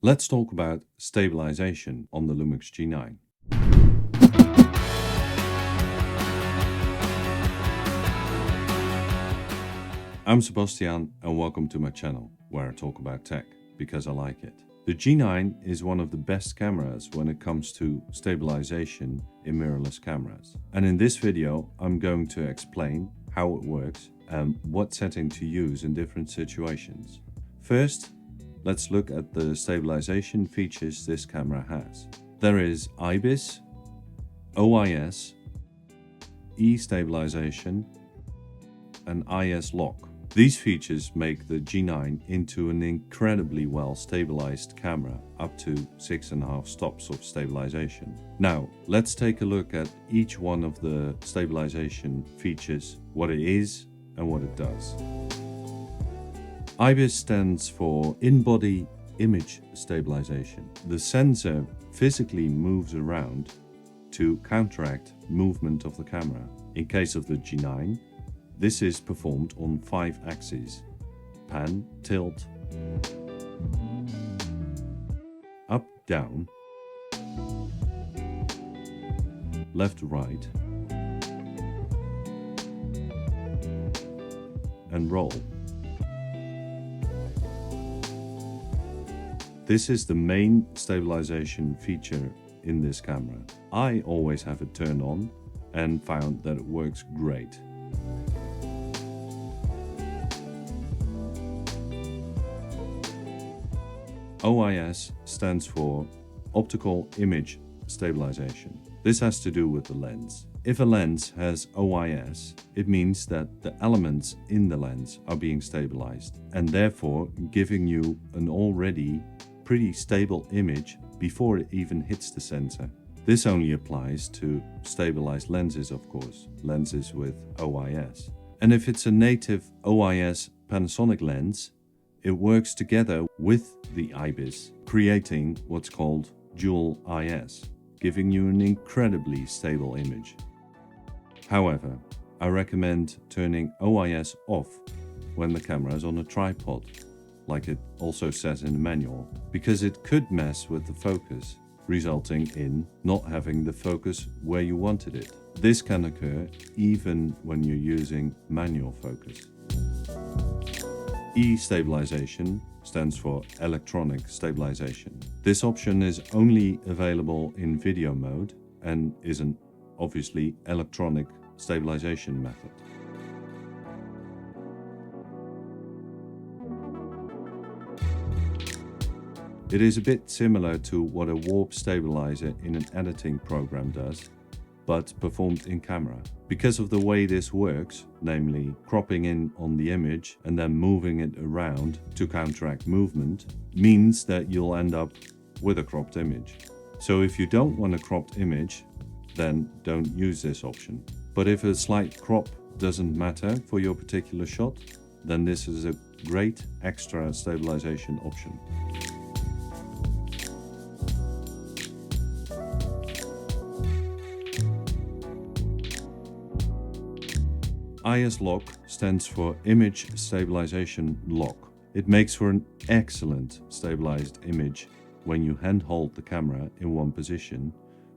Let's talk about stabilization on the Lumix G9. I'm Sebastian and welcome to my channel, where I talk about tech, because I like it. The G9 is one of the best cameras when it comes to stabilization in mirrorless cameras. And in this video, I'm going to explain how it works and what setting to use in different situations. First, let's look at the stabilization features this camera has. There is IBIS, OIS, E-Stabilization and I.S. lock. These features make the G9 into an incredibly well stabilized camera, up to 6.5 stops of stabilization. Now, let's take a look at each one of the stabilization features, what it is and what it does. IBIS stands for in-body image stabilization. The sensor physically moves around to counteract movement of the camera. In case of the G9, this is performed on 5 axes: pan, tilt, up, down, left, right, and roll. This is the main stabilization feature in this camera. I always have it turned on and found that it works great. OIS stands for Optical Image Stabilization. This has to do with the lens. If a lens has OIS, it means that the elements in the lens are being stabilized and therefore giving you an already pretty stable image before it even hits the sensor. This only applies to stabilized lenses, of course, lenses with OIS. And if it's a native OIS Panasonic lens, it works together with the IBIS, creating what's called dual IS, giving you an incredibly stable image. However, I recommend turning OIS off when the camera is on a tripod, like it also says in the manual, because it could mess with the focus, resulting in not having the focus where you wanted it. This can occur even when you're using manual focus. E-Stabilization stands for electronic stabilization. This option is only available in video mode and is an obviously electronic stabilization method. It is a bit similar to what a warp stabilizer in an editing program does, but performed in camera. Because of the way this works, namely cropping in on the image and then moving it around to counteract movement, means that you'll end up with a cropped image. So if you don't want a cropped image, then don't use this option. But if a slight crop doesn't matter for your particular shot, then this is a great extra stabilization option. I.S. lock stands for Image Stabilization Lock. It makes for an excellent stabilized image when you handhold the camera in one position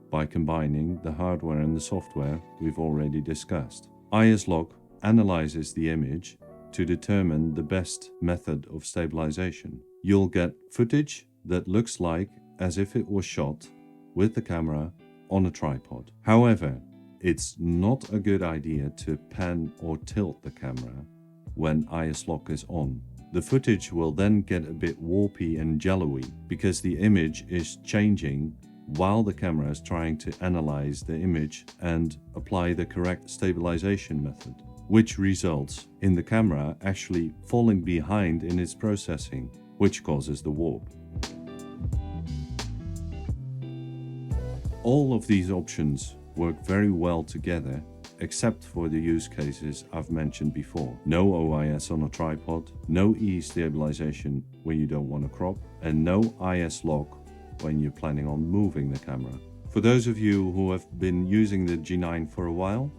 by combining the hardware and the software we've already discussed. I.S. lock analyzes the image to determine the best method of stabilization. You'll get footage that looks like as if it was shot with the camera on a tripod. However, it's not a good idea to pan or tilt the camera when I.S. lock is on. The footage will then get a bit warpy and jello-y because the image is changing while the camera is trying to analyze the image and apply the correct stabilization method, which results in the camera actually falling behind in its processing, which causes the warp. All of these options work very well together, except for the use cases I've mentioned before. No OIS on a tripod, no E-Stabilization when you don't want to crop, and no I.S. lock when you're planning on moving the camera. For those of you who have been using the G9 for a while,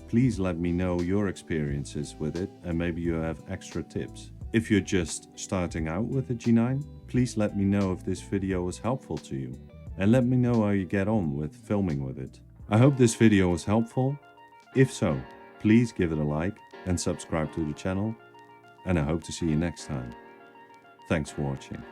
please let me know your experiences with it and maybe you have extra tips. If you're just starting out with the G9, please let me know if this video was helpful to you, and let me know how you get on with filming with it. I hope this video was helpful. If so, please give it a like and subscribe to the channel, and I hope to see you next time. Thanks for watching.